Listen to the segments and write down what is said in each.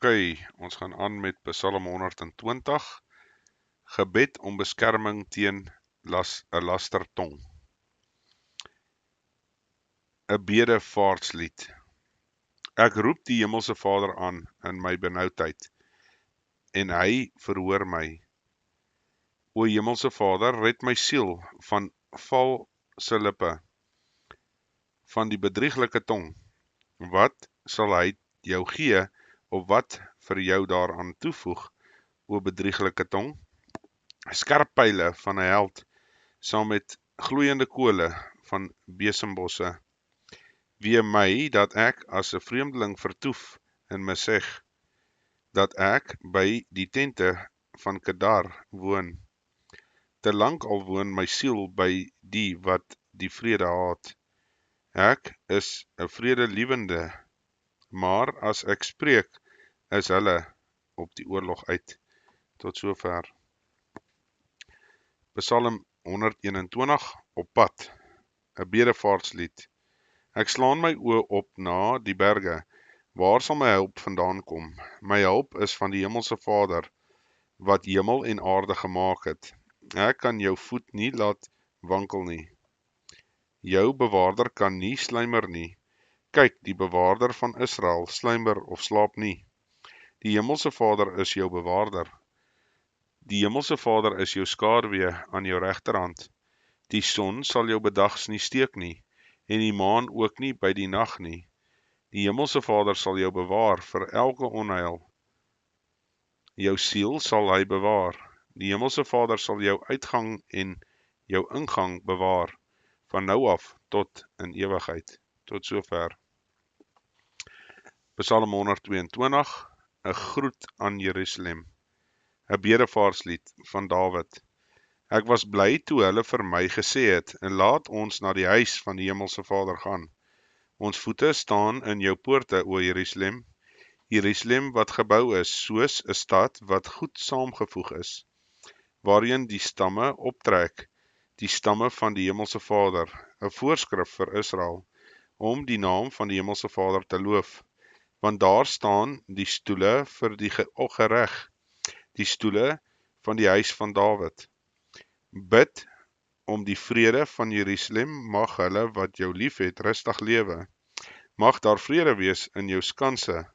Ok, ons gaan aan met Psalm 120, gebed om beskerming teen 'n lastertong. 'n Bedevaartslied. Ek roep die Hemelse Vader aan in my benoudheid, en hy verhoor my. O Hemelse Vader, red my siel van valse lippe, van die bedrieglike tong. Wat sal hy jou gee, of wat vir jou daaraan toevoeg, o bedrieglike tong? Skerp pyle van 'n held, saam met gloeiende kole van besembosse. Wee my dat ek as 'n vreemdeling vertoef in Meseg, dat ek by die tente van Kedar woon. Te lank al woon my siel by die wat die vrede haat. Ek is 'n vredelewende, maar as ek spreek, is hulle op die oorlog uit. Tot sover. Psalm 121, op pad, 'n bedevaartslied. Ek slaan my oë op na die berge, waar sal my hulp vandaan kom? My hulp is van die Hemelse Vader, wat hemel en aarde gemaak het. Ek kan jou voet nie laat wankel nie. Jou bewaarder kan nie sluimer nie. Kyk, die bewaarder van Israel sluimer of slaap nie. Die Hemelse Vader is jou bewaarder. Die Hemelse Vader is jou skaduwee aan jou regterhand. Die son sal jou bedags nie steek nie, en die maan ook nie by die nag nie. Die Hemelse Vader sal jou bewaar vir elke onheil. Jou siel sal hy bewaar. Die Hemelse Vader sal jou uitgang en jou ingang bewaar, van nou af tot in ewigheid. Tot sover. Psalm 122, 'n groet aan Jerusalem. 'n Bedevaartslied van Dawid. Ek was bly toe hulle vir my gesê het, en laat ons na die huis van die Hemelse Vader gaan. Ons voete staan in jou poorte, o Jerusalem. Jerusalem wat gebou is, soos 'n stad wat goed saamgevoeg is, waarin die stamme optrek, die stamme van die Hemelse Vader, 'n voorskrif vir Israel, om die naam van die Hemelse Vader te loof. Want daar staan die stoele vir die gereg, die stoele van die huis van Dawid. Bid om die vrede van Jerusalem, mag hulle wat jou liefhet rustig lewe. Mag daar vrede wees in jou skanse,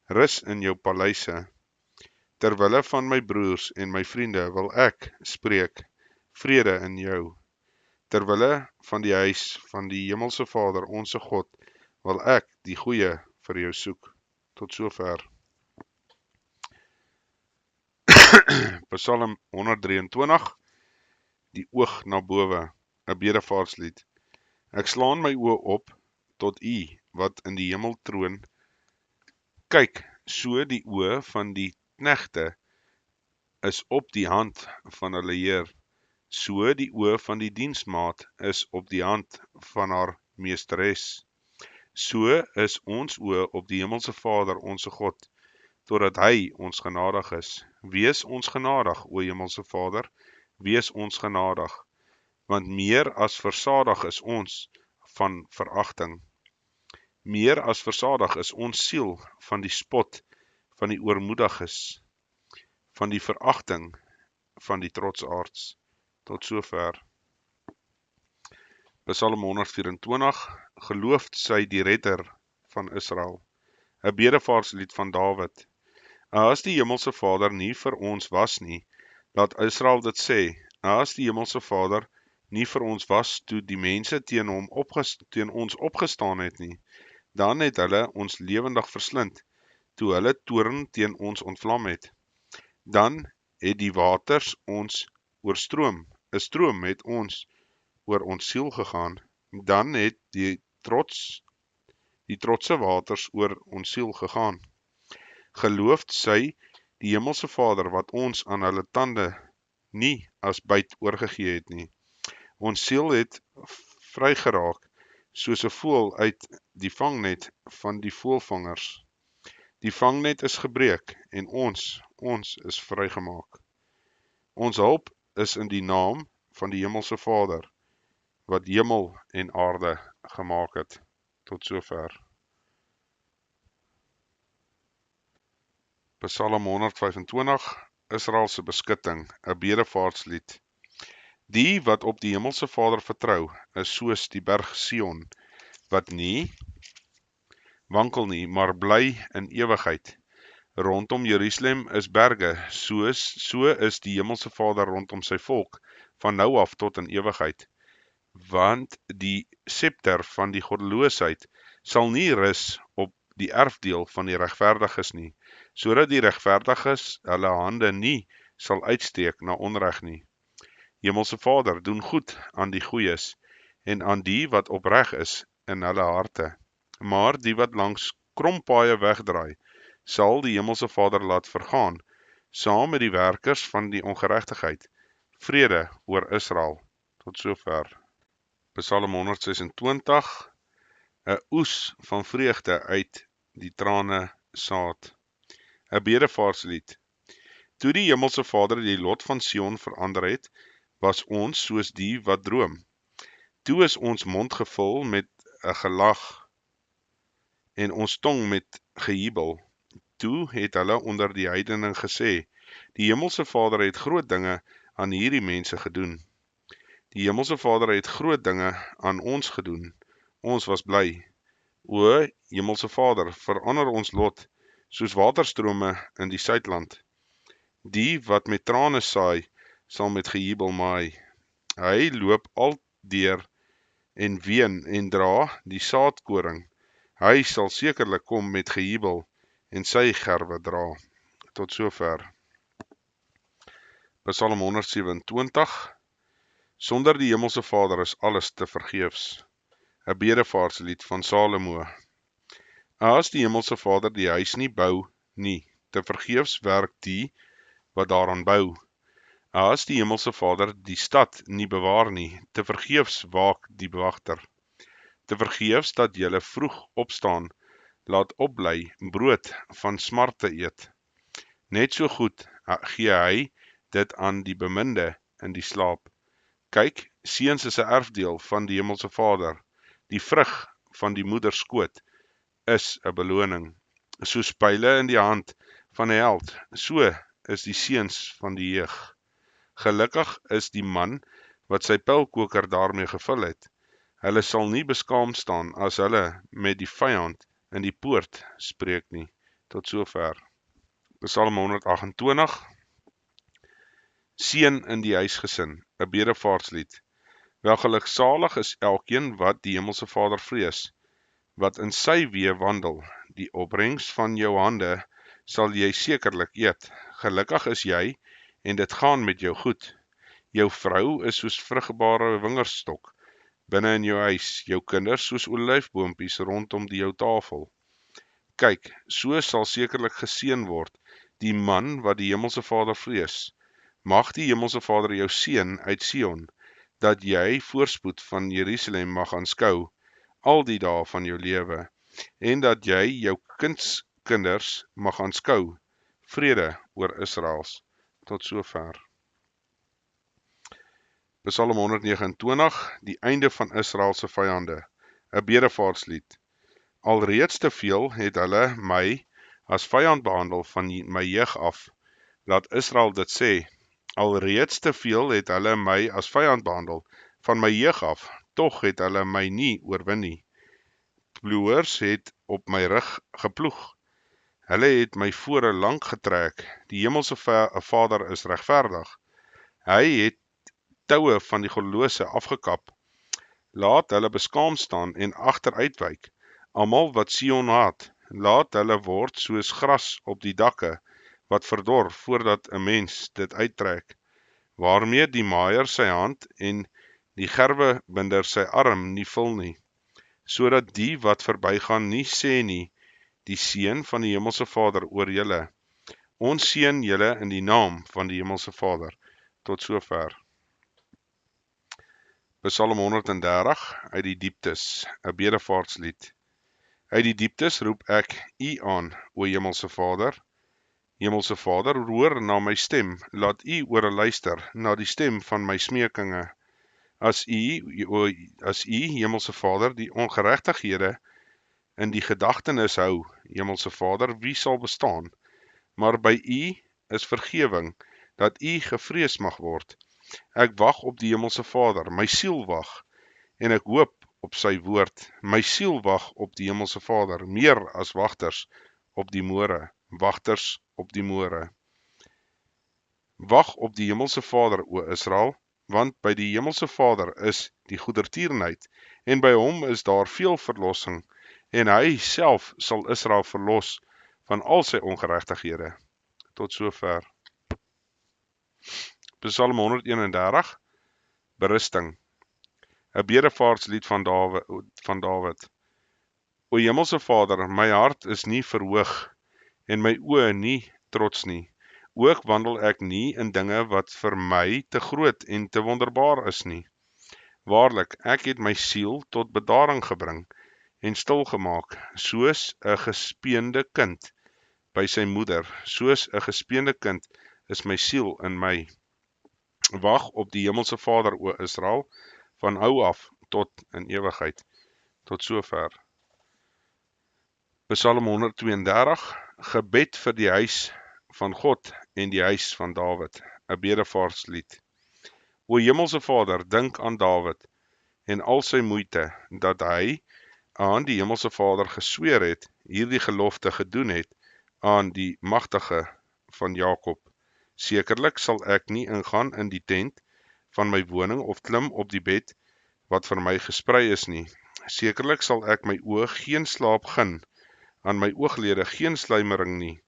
rus in jou paleise. Terwille van my broers en my vriende wil ek spreek, vrede in jou. Terwille van die huis van die Hemelse Vader, onse God, wil ek die goeie vir jou soek. Tot sover. Psalm 123, die oog na bowe, 'n bedevaartslied. Ek slaan my oë op tot U, wat in die hemel troon. Kyk, so die oë van die knegte is op die hand van hulle Heer. So die oë van die diensmaat is op die hand van haar meesteres. So is ons oë op die Hemelse Vader, onse God, totdat hy ons genadig is. Wees ons genadig, o Hemelse Vader, wees ons genadig, want meer as versadig is ons van veragting. Meer as versadig is ons siel van die spot van die oormoediges, van die veragting van die trotsaards. Tot sover. Psalm 124, geloofd sy die redder van Israel, 'n bedevaartslied van Dawid. As die Hemelse Vader nie vir ons was nie, laat Israel dit sê, as die Hemelse Vader nie vir ons was toe die mense teen ons opgestaan het nie, dan het hulle ons lewendig verslind, toe hulle toorn teen ons ontvlam het. Dan het die waters ons oorstroom, 'n stroom het ons oor ons siel gegaan. Dan het die trotse waters oor ons siel gegaan. Geloofd sy die Hemelse Vader, wat ons aan hulle tande nie as byt oorgegee het nie. Ons siel het vrygeraak, soos 'n voël uit die vangnet van die voëlvangers. Die vangnet is gebreek, en ons is vrygemaak. Ons hulp is in die naam van die Hemelse Vader, wat hemel en aarde gemaak het. Tot sover. Psalm 125, Israel se beskutting, 'n bedevaartslied. Die wat op die Hemelse Vader vertrou, is soos die berg Sion, wat nie wankel nie, maar bly in ewigheid. Rondom Jerusalem is berge, so is die Hemelse Vader rondom sy volk, van nou af tot in ewigheid. Want die scepter van die goddeloosheid sal nie rus op die erfdeel van die regverdiges nie, sodat die regverdiges hulle hande nie sal uitsteek na onreg nie. Hemelse Vader, doen goed aan die goeies en aan die wat opreg is in hulle harte. Maar die wat langs krompaaie wegdraai, sal die Hemelse Vader laat vergaan, saam met die werkers van die ongeregtigheid. Vrede oor Israel. Tot sover. Psalm 126, 'n oes van vreugde uit die trane saad. 'n Bedevaartslied. Toe die Hemelse Vader die lot van Sion verander het, was ons soos die wat droom. Toe is ons mond gevul met 'n gelag en ons tong met gejubel. Toe het hulle onder die heidene gesê, die Hemelse Vader het groot dinge aan hierdie mense gedoen. Die Hemelse Vader het groot dinge aan ons gedoen. Ons was bly. O, Hemelse Vader, verander ons lot, soos waterstrome in die suidland. Die wat met trane saai, sal met gejubel maai. Hy loop aldeur en ween en dra die saadkoring. Hy sal sekerlik kom met gejubel en sy gerwe dra. Tot sover. Psalm 127. Sonder die Hemelse Vader is alles te vergeefs. 'n Bedevaartslied van Salomo. As die Hemelse Vader die huis nie bou nie, te vergeefs werk die wat daaraan bou. As die Hemelse Vader die stad nie bewaar nie, te vergeefs waak die wagter. Te vergeefs dat julle vroeg opstaan, laat opbly, brood van smarte eet. Net so goed gee hy dit aan die beminde in die slaap. Kyk, seuns is 'n erfdeel van die Hemelse Vader. Die vrug van die moeder skoot is 'n beloning. Soos pyle in die hand van 'n held, so is die seuns van die jeug. Gelukkig is die man wat sy pylkoker daarmee gevul het. Hulle sal nie beskaam staan as hulle met die vyand in die poort spreek nie. Tot sover. Psalm 128. Seën in die huisgesin, 'n bedevaartslied. Welgeluksalig is elkeen wat die Hemelse Vader vrees, wat in sy weë wandel. Die opbrengs van jou hande sal jy sekerlik eet. Gelukkig is jy en dit gaan met jou goed. Jou vrou is soos vrugbare wingerdstok binne in jou huis, jou kinders soos olyfboompies rondom jou tafel. Kyk, so sal sekerlik geseën word die man wat die Hemelse Vader vrees. Mag die Hemelse Vader jou seën uit Sion, dat jy voorspoed van Jerusalem mag aanskou, al die dae van jou lewe, en dat jy jou kinders mag aanskou, vrede oor Israels. Tot sover. Psalm 129, die einde van Israel se vyande, 'n bedevaartslied. Alreeds te veel het hulle my as vyand behandel van my jeug af. Laat Israel dit sê. Alreeds te veel het hulle my as vyand behandel van my jeug af, tog het hulle my nie oorwin nie. Ploers het op my rug geploeg. Hulle het my vore lank getrek. Die Hemelse Vader is regverdig. Hy het toue van die goddelose afgekap. Laat hulle beskaam staan en agteruitwyk. Almal wat Sion haat, laat hulle word soos gras op die dakke, wat verdor voordat 'n mens dit uittrek, waarmee die maaier sy hand en die gerwebinder sy arm nie vul nie, sodat die wat verbygaan nie sê nie, die seën van die Hemelse Vader oor julle. Ons seën julle in die naam van die Hemelse Vader. Tot sover. Psalm 130, uit die dieptes, 'n bedevaartslied. Uit die dieptes roep ek U aan, o Hemelse Vader. Hemelse Vader, hoor na my stem, laat U ore luister na die stem van my smeekinge. As U, Hemelse Vader, die ongeregtighede in die gedagtenis hou, Hemelse Vader, wie sal bestaan? maar by U is vergewing, dat U gevrees mag word. Ek wag op die Hemelse Vader, my siel wag, en ek hoop op sy woord. My siel wag op die Hemelse Vader, meer as wagters op die môre, wagters op die môre. Wag op die Hemelse Vader, o Israel, want by die Hemelse Vader is die goedertierenheid, en by hom is daar veel verlossing, en hy self sal Israel verlos van al sy ongeregtighede. Tot sover. Psalm 131, berusting. 'n Bedevaartslied van Dawid. O Hemelse Vader, my hart is nie verhoog, en my oë nie trots nie. Ook wandel ek nie in dinge wat vir my te groot en te wonderbaar is nie. Waarlik, ek het my siel tot bedaring gebring en stilgemaak, soos 'n gespeende kind by sy moeder, soos 'n gespeende kind is my siel in my. Wag op die Hemelse Vader, o Israel, van hou af tot in ewigheid. Tot sover. Psalm 132, gebed vir die huis van God en die huis van Dawid, 'n bedevaarslied. O Hemelse Vader, dink aan Dawid en al sy moeite, dat hy aan die Hemelse Vader gesweer het, hierdie gelofte gedoen het aan die magtige van Jakob. Sekerlik sal ek nie ingaan in die tent van my woning of klim op die bed wat vir my gesprei is nie. Sekerlik sal ek my oë geen slaap gun, aan my ooglede geen sluimering nie,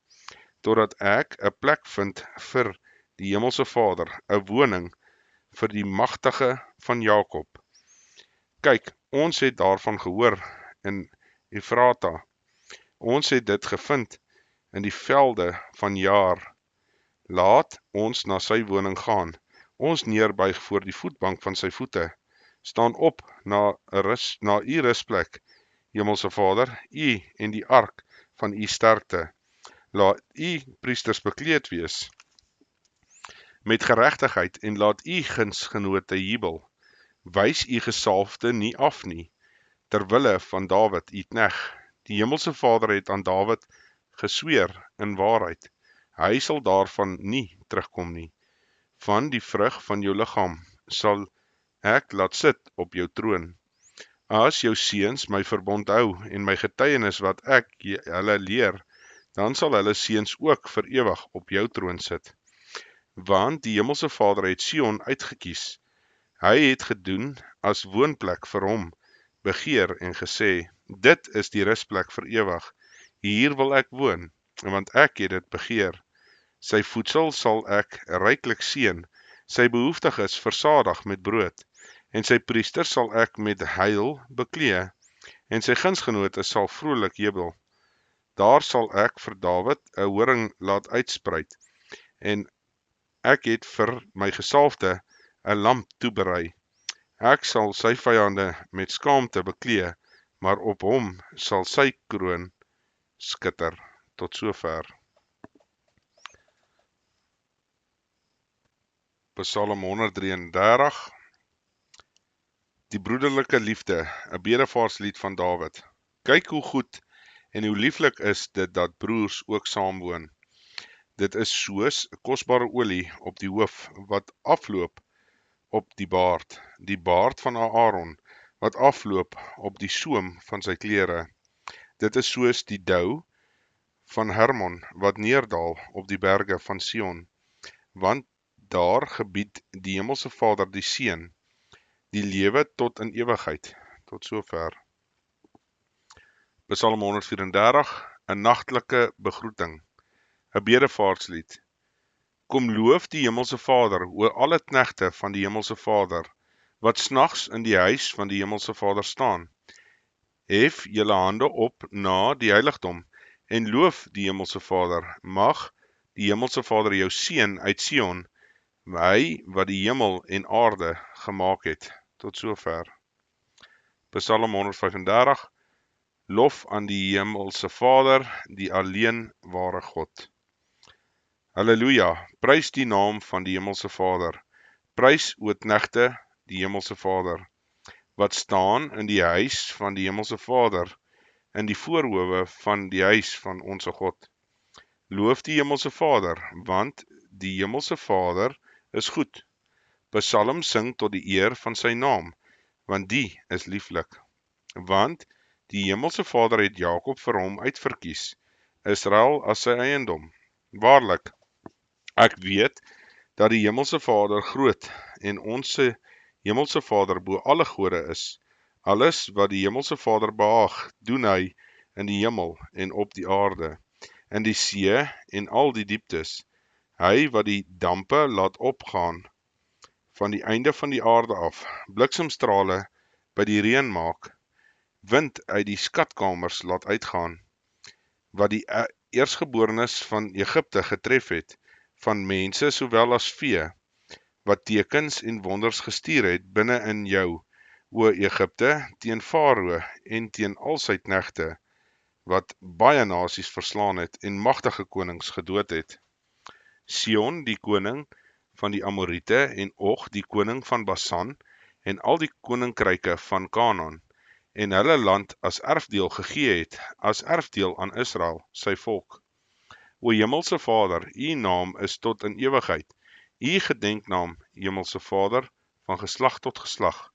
totdat ek 'n plek vind vir die Hemelse Vader, 'n woning vir die magtige van Jakob. Kyk, ons het daarvan gehoor in Efrata. Ons het dit gevind in die velde van Jaar. Laat ons na sy woning gaan, ons neerbuig voor die voetbank van sy voete. Staan op na u rusplek, Hemelse Vader, u en die ark van u sterkte. Laat u priesters bekleed wees met geregtigheid en laat u gunsgenote jubel. Wys u gesalfde nie af nie, terwille van Dawid, u knegt. Die Hemelse Vader het aan Dawid gesweer in waarheid. Hy sal daarvan nie terugkom nie. Van die vrug van jou liggaam sal ek laat sit op jou troon. As jou seuns my verbond hou en my getuienis wat ek hulle leer, dan sal hulle seuns ook vir ewig op jou troon sit. Want die Hemelse Vader het Sion uitgekies. Hy het gedoen as woonplek vir hom, begeer en gesê, dit is die rusplek vir ewig. Hier wil ek woon, want ek het dit begeer. Sy voedsel sal ek ryklik seën, sy behoeftiges versadig met brood, en sy priesters sal ek met heil beklee, en sy gunsgenote sal vrolik jubel. Daar sal ek vir Dawid 'n horing laat uitspruit, en ek het vir my gesalfde 'n lamp toeberei. Ek sal sy vyande met skaamte beklee, maar op hom sal sy kroon skitter. Tot sover. Psalm 133, die broederlike liefde, 'n bedevaarslied van Dawid. Kyk hoe goed en hoe lieflik is dit dat broers ook saamwoon. Dit is soos 'n kosbare olie op die hoof wat afloop op die baard van Aaron wat afloop op die soem van sy klere. Dit is soos die dou van Hermon wat neerdal op die berge van Sion, want daar gebied die Hemelse Vader die seën, die lewe tot in ewigheid. Tot sover. Psalm 134, 'n nagtelike begroeting, 'n bedevaarslied. Kom loof die Hemelse Vader, o alle knegte van die Hemelse Vader, wat snags in die huis van die Hemelse Vader staan. Hef julle hande op na die heiligdom, en loof die Hemelse Vader. Mag die Hemelse Vader jou seën uit Sion, hy wat die hemel en aarde gemaak het. Tot sover. Psalm 135, lof aan die Hemelse Vader, die alleen ware God. Halleluja, prys die naam van die Hemelse Vader. Prys o knegte die Hemelse Vader, wat staan in die huis van die Hemelse Vader, in die voorhowe van die huis van onsse God. Loof die Hemelse Vader, want die Hemelse Vader is goed. Psalm sing tot die eer van sy naam, want die is lieflik. Want die Hemelse Vader het Jakob vir hom uitverkies, Israel as sy eiendom. Waarlik, ek weet dat die Hemelse Vader groot en ons Hemelse Vader bo alle gode is. Alles wat die Hemelse Vader behaag, doen hy in die hemel en op die aarde, in die see en al die dieptes. Hy wat die dampe laat opgaan van die einde van die aarde af, bliksemstrale by die reën maak, wind uit die skatkamers laat uitgaan, wat die eersgeborenes van Egipte getref het, van mense sowel as vee, wat tekens en wonders gestuur het binne in jou, o Egipte, teen Farao en teen al sy knegte, wat baie nasies verslaan het en magtige konings gedood het. Sion, die koning van die Amorite, en Og, die koning van Basan, en al die koninkryke van Kanaan, en hulle land as erfdeel gegee het, as erfdeel aan Israel, sy volk. O Hemelse Vader, u naam is tot in ewigheid, u gedenknaam, Hemelse Vader, van geslag tot geslag,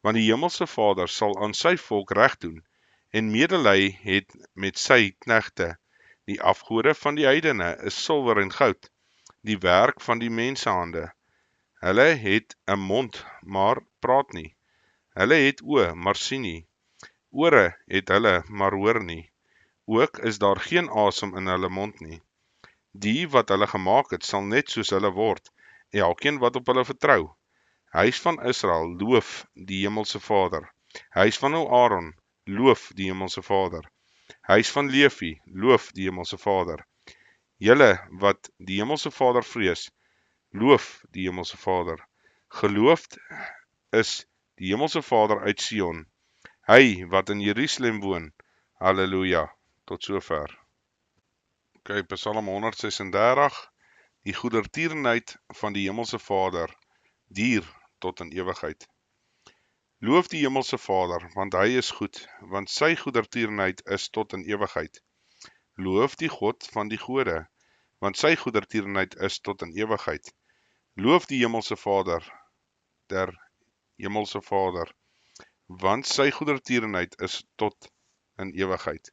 want die Hemelse Vader sal aan sy volk reg doen, en medelei het met sy knegte. Die afgode van die heidene is silwer en goud, die werk van die mensehande. Hulle het 'n mond, maar praat nie. Hulle het oë, maar sien nie. Ore het hulle, maar hoor nie. Ook is daar geen asem in hulle mond nie. Die wat hulle gemaak het, sal net soos hulle word, elkeen wat op hulle vertrou. Huis van Israel, loof die Hemelse Vader. Huis van Aaron, loof die Hemelse Vader. Huis van Levi, loof die Hemelse Vader. Julle wat die Hemelse Vader vrees, loof die Hemelse Vader. Geloofd is die Hemelse Vader uit Sion, hy wat in Jerusalem woon. Halleluja, tot sover. Psalm 136, die goedertierenheid van die Hemelse Vader, duur tot in ewigheid. Loof die Hemelse Vader, want hy is goed, want sy goedertierenheid is tot in ewigheid. Loof die God van die gode, want sy goedertierenheid is tot in ewigheid. Loof die Hemelse Vader, der Hemelse Vader, want sy goedertierenheid is tot in ewigheid.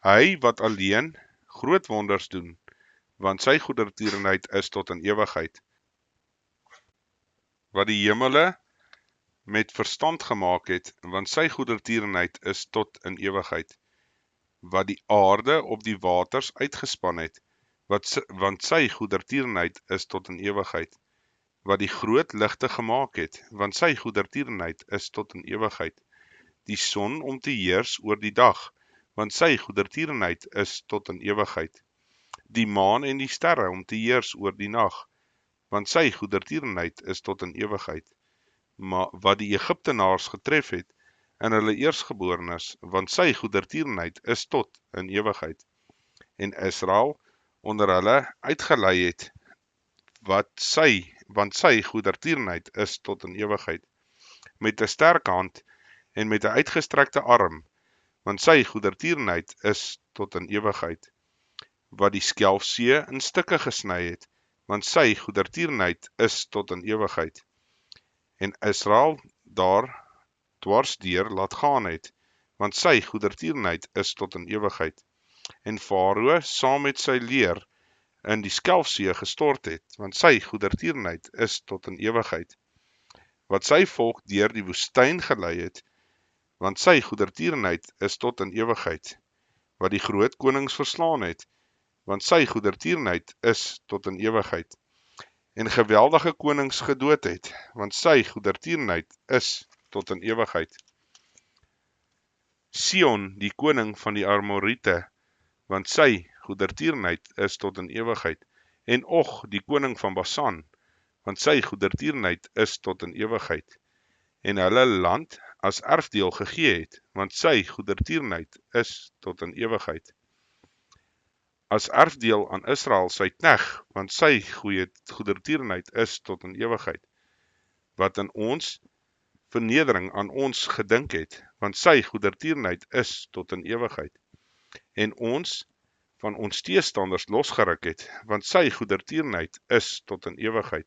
Hy wat alleen groot wonders doen, want sy goedertierenheid is tot in ewigheid. Wat die hemele met verstand gemaak het, want sy goedertierenheid is tot in ewigheid. Wat die aarde op die waters uitgespan het, want sy goedertierenheid is tot in ewigheid. Wat die groot ligte gemaak het, want sy goedertierenheid is tot in ewigheid. Die son om te heers oor die dag, want sy goedertierenheid is tot in ewigheid. Die maan en die sterre om te heers oor die nag, want sy goedertierenheid is tot in ewigheid. Maar wat die Egiptenaars getref het, in hulle eersgeborenes, want sy goedertierenheid is tot in ewigheid. En Israel onder hulle uitgelei het, want sy goedertierenheid is tot in ewigheid. Met 'n sterk hand en met 'n uitgestrekte arm, want sy goedertierenheid is tot in ewigheid. Wat die Skelfsee in stukke gesny het, want sy goedertierenheid is tot in ewigheid. En Israel daar dwarsdeur laat gaan het, want sy goedertierenheid is tot in ewigheid. En Farao saam met sy leer in die Skelfsee gestort het, want sy goedertierenheid is tot in ewigheid. Wat sy volk deur die woestyn gelei het, want sy goedertierenheid is tot in ewigheid. Wat die groot konings verslaan het, want sy goedertierenheid is tot in ewigheid. En geweldige konings gedood het, want sy goedertierenheid is tot in ewigheid. Sion, die koning van die Amorite, want sy goedertierenheid is tot in ewigheid. En Og, die koning van Basan, want sy goedertierenheid is tot in ewigheid. En hulle land as erfdeel gegee het, want sy goedertierenheid is tot in ewigheid. As erfdeel aan Israel sy knegt, want sy goedertierenheid is tot in ewigheid. Wat in ons vernedering aan ons gedink het, want sy goedertierenheid is tot in ewigheid. En ons van ons teestanders losgeruk het, want sy goedertierenheid is tot in ewigheid.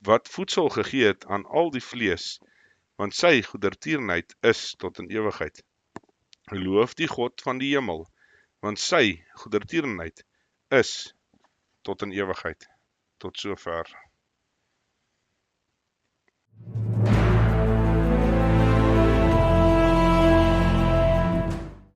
Wat voedsel gegee het aan al die vlees, want sy goedertierenheid is tot in ewigheid. Loof die God van die hemel, want sy goedertierenheid is tot in ewigheid. Tot sover.